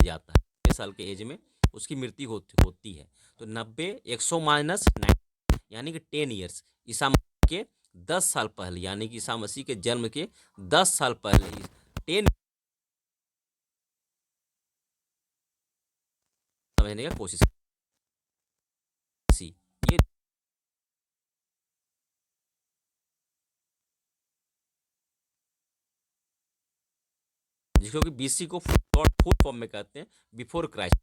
जाता है, 90 साल के एज में उसकी मृत्यु होती है। तो 90 100 माइनस 90 यानी कि 10 ईयर्स, ईसा मसीह के 10 साल पहले, यानी कि ईसा मसीह के जन्म के 10 साल पहले 10 समझने का कोशिश सी ये जिसको कि बीसी को फुल फॉर्म में कहते हैं बिफोर क्राइस्ट,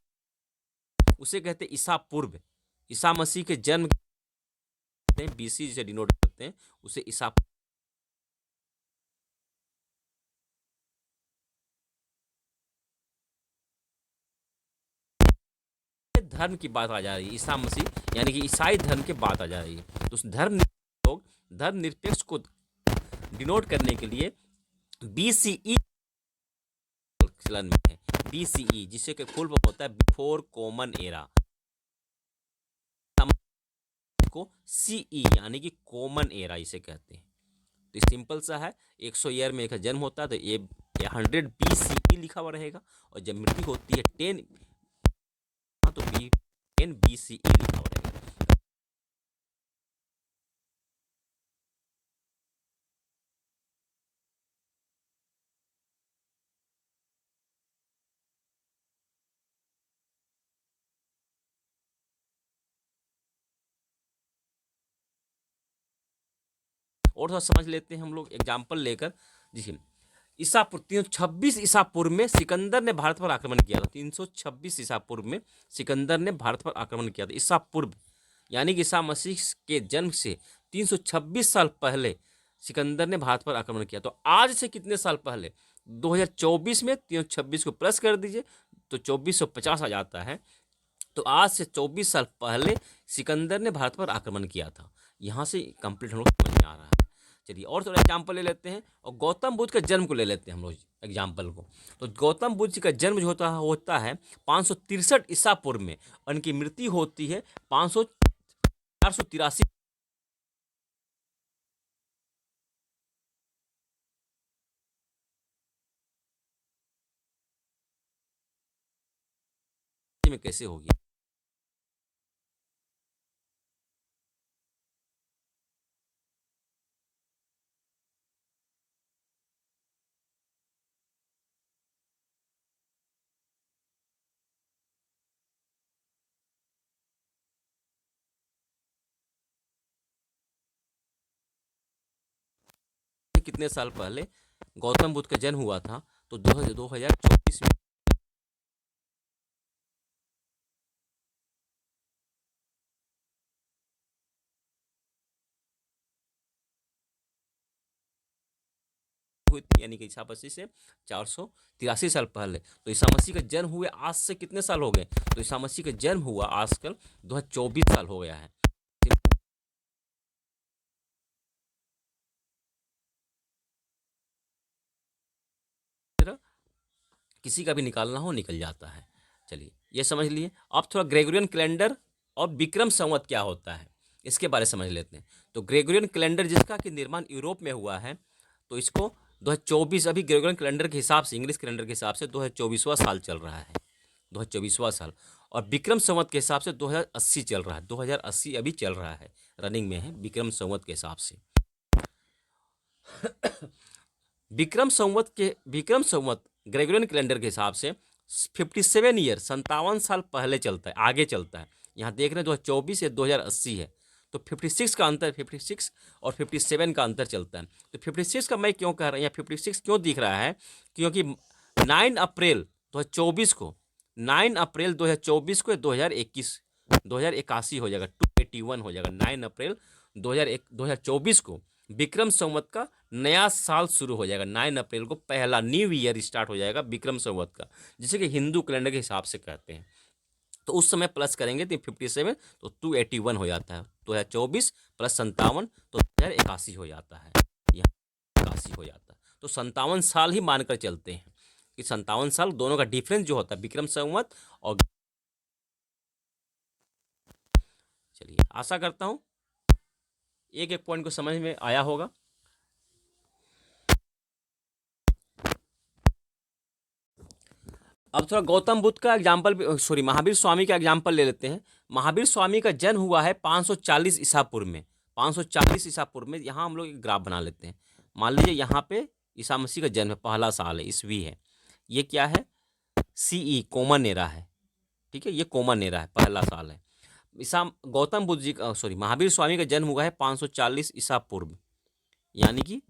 उसे कहते हैं ईसा पूर्व। ईसा मसीह के जन्म कहते हैं, बीसी जिसे डिनोट करते हैं उसे ईसा। धर्म की बात आ जा रही है, ईसा मसीह यानी कि ईसाई धर्म की बात आ जा रही है। तो उस धर्म निरपेक्ष को डिनोट करने के लिए बीसीई चलन में है। बीसीई जिसे के फुल फॉर्म होता है बिफोर कॉमन एरा, को सीई यानी कि कॉमन एरा इसे कहते हैं। तो सिंपल सा है, 100 ईयर में एक जन्म होता है तो ये 100 बीसीई लिखा हुआ रहेगा, और जब मृत्यु होती है 10 तो 10 बीसीई लिखा हुआ रहेगा। और थोड़ा समझ लेते हैं हम लोग एग्जाम्पल लेकर। देखिए ईसा पूर्व 326 ईसा पूर्व में सिकंदर ने भारत पर आक्रमण किया था। 326 ईसा पूर्व में सिकंदर ने भारत पर आक्रमण किया था। ईसा पूर्व यानी कि ईसा मसीह के जन्म से 326 साल पहले सिकंदर ने भारत पर आक्रमण किया। तो आज से कितने साल पहले, 2024 में 326 को प्लस कर दीजिए तो 2450 आ जाता है। तो आज से 24 साल पहले सिकंदर ने भारत पर आक्रमण किया था। यहाँ से कंप्लीट हम लोग समझ में आ रहा है। चलिए और थोड़ा एग्जाम्पल ले लेते हैं, और गौतम बुद्ध का जन्म को ले लेते हैं हम लोग एग्जाम्पल को। तो गौतम बुद्ध जी का जन्म जो होता है 563 ईसा पूर्व में, उनकी मृत्यु होती है 483 में। कैसे होगी? कितने साल पहले गौतम बुद्ध का जन्म हुआ था? तो 2024 में हुई थी, यानी कि ईसा मसीह से 483 साल पहले। तो ईसा मसीह का जन्म हुए आज से कितने साल हो गए? तो ईसा मसीह का जन्म हुआ आजकल 2024 साल हो गया है। किसी का भी निकालना हो निकल जाता है। चलिए ये समझ लिए। अब थोड़ा ग्रेगोरियन कैलेंडर और विक्रम संवत क्या होता है इसके बारे में समझ लेते हैं। तो ग्रेगोरियन कैलेंडर जिसका कि निर्माण यूरोप में हुआ है, तो इसको 2024 अभी ग्रेगोरियन कैलेंडर के हिसाब से, इंग्लिश कैलेंडर के हिसाब से 2024वां साल चल रहा है, 2024वां साल। और विक्रम संवत के हिसाब से 2080 चल रहा है, 2080 अभी चल रहा है, रनिंग में है विक्रम संवत के हिसाब से। विक्रम संवत ग्रेगोरियन कैलेंडर के हिसाब से 57 ईयर 57 साल पहले चलता है, आगे चलता है। यहाँ देख रहे हैं 2024 या 2080 है, तो 56 का अंतर, 56 और 57 का अंतर चलता है। तो 56 का मैं क्यों कह रहा हूँ, यहाँ 56 क्यों दिख रहा है, क्योंकि 9 अप्रैल 2024 को 9 अप्रैल 2024 को 2081 हो जाएगा, 281 हो जाएगा। 9 अप्रैल 2024 को विक्रम संवत का नया साल शुरू हो जाएगा। 9 अप्रैल को पहला न्यू ईयर स्टार्ट हो जाएगा विक्रम संवत का, जिसे कि हिंदू कैलेंडर के हिसाब से कहते हैं। तो उस समय प्लस करेंगे तो 57 तो 281 हो जाता है। 2024 प्लस 57 तो 2081 हो जाता है, यहाँ 81 हो जाता है। तो 57 साल ही मानकर चलते हैं कि 57 साल दोनों का डिफरेंस जो होता है विक्रम संवत और। चलिए आशा करता हूँ एक एक पॉइंट को समझ में आया होगा। अब थोड़ा गौतम बुद्ध का एग्जाम्पल, सॉरी महावीर स्वामी का एग्जाम्पल ले लेते हैं। महावीर स्वामी का जन्म हुआ है 540 ईसा पूर्व में। 540 ईसा पूर्व में। यहाँ हम लोग एक ग्राफ बना लेते हैं। मान लीजिए यहाँ पे ईसा मसीह का जन्म है, पहला साल है, ईस्वी है। ये क्या है? CE कॉमन एरा है, ठीक है, ये कॉमन एरा है, पहला साल है। ईसा गौतम बुद्ध जी का, सॉरी महावीर स्वामी का जन्म हुआ है 540 ईसा पूर्व, यानी कि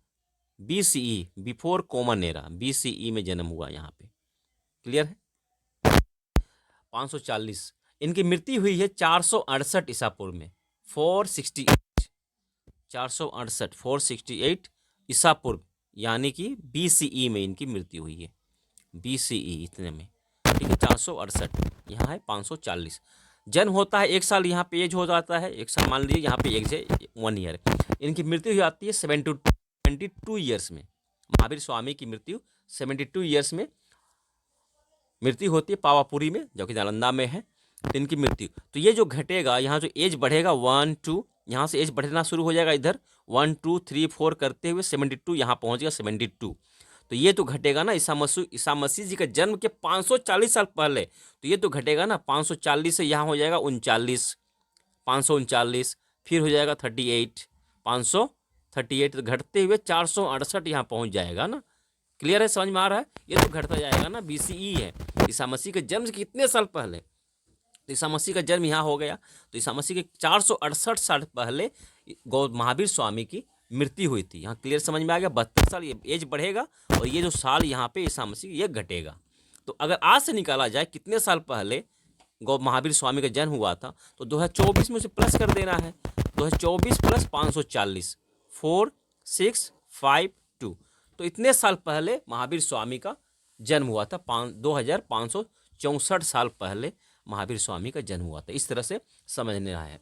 BCE, before common era, BCE में जन्म हुआ यहाँ पे। क्लियर है? 540। इनकी मृत्यु हुई है 468 ईसा पूर्व में, 468, 468, 468 ईसा पूर्व, यानी कि BCE में इनकी मृत्यु हुई है, BCE इतने में, ठीक है। 468, यहाँ है 540। जन्म होता है 1 साल, यहाँ पे एज हो जाता है 1 साल, मान लीजिए यहाँ पे एज है 1 ईयर। इनकी मृत्यु हो जाती है 72 ईयर्स में। महावीर स्वामी की मृत्यु 72 ईयर्स में मृत्यु होती है, पावापुरी में, जो कि नालंदा में है। तो इनकी मृत्यु, तो ये जो घटेगा, यहाँ जो एज बढ़ेगा 1 2, यहाँ से एज बढ़ना शुरू हो जाएगा इधर 1 2 3 4 करते हुए 72 यहाँ पहुँच गया 72। तो ये तो घटेगा ना, ईसा मसीह जी का जन्म के 540 साल पहले, तो ये तो घटेगा ना। 540 से यहाँ हो जाएगा 39, 539, फिर हो जाएगा 38, 538, तो घटते हुए 468 यहाँ पहुँच जाएगा ना। क्लियर है? समझ में आ रहा है? ये तो घटता जाएगा ना, BCE है। ईसा मसीह के जन्म से कितने साल पहले? तो ईसा मसीह का जन्म यहाँ हो गया, तो ईसा मसीह के 468 साल पहले महावीर स्वामी की मृत्यु हुई थी। यहाँ क्लियर समझ में आ गया? 72 साल ये एज बढ़ेगा, और ये जो साल यहाँ पे ईसा मसीह ये घटेगा। तो अगर आज से निकाला जाए कितने साल पहले महावीर स्वामी का जन्म हुआ था, तो 2024 में उसे प्लस कर देना है। 2024 प्लस 540, 4652, तो इतने साल पहले महावीर स्वामी का जन्म हुआ था। 2564 साल पहले महावीर स्वामी का जन्म हुआ था। इस तरह से समझने रहा है।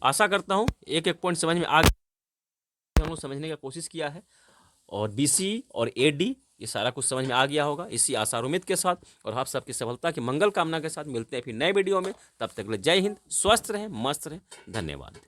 आशा करता हूँ एक एक पॉइंट समझ में आ गया, हम लोग समझने की कोशिश किया है। और BCE और AD ये सारा कुछ समझ में आ गया होगा। इसी आशा और उम्मीद के साथ और आप सबकी सफलता की मंगल कामना के साथ मिलते हैं फिर नए वीडियो में। तब तक के लिए जय हिंद, स्वस्थ रहें, मस्त रहें, धन्यवाद।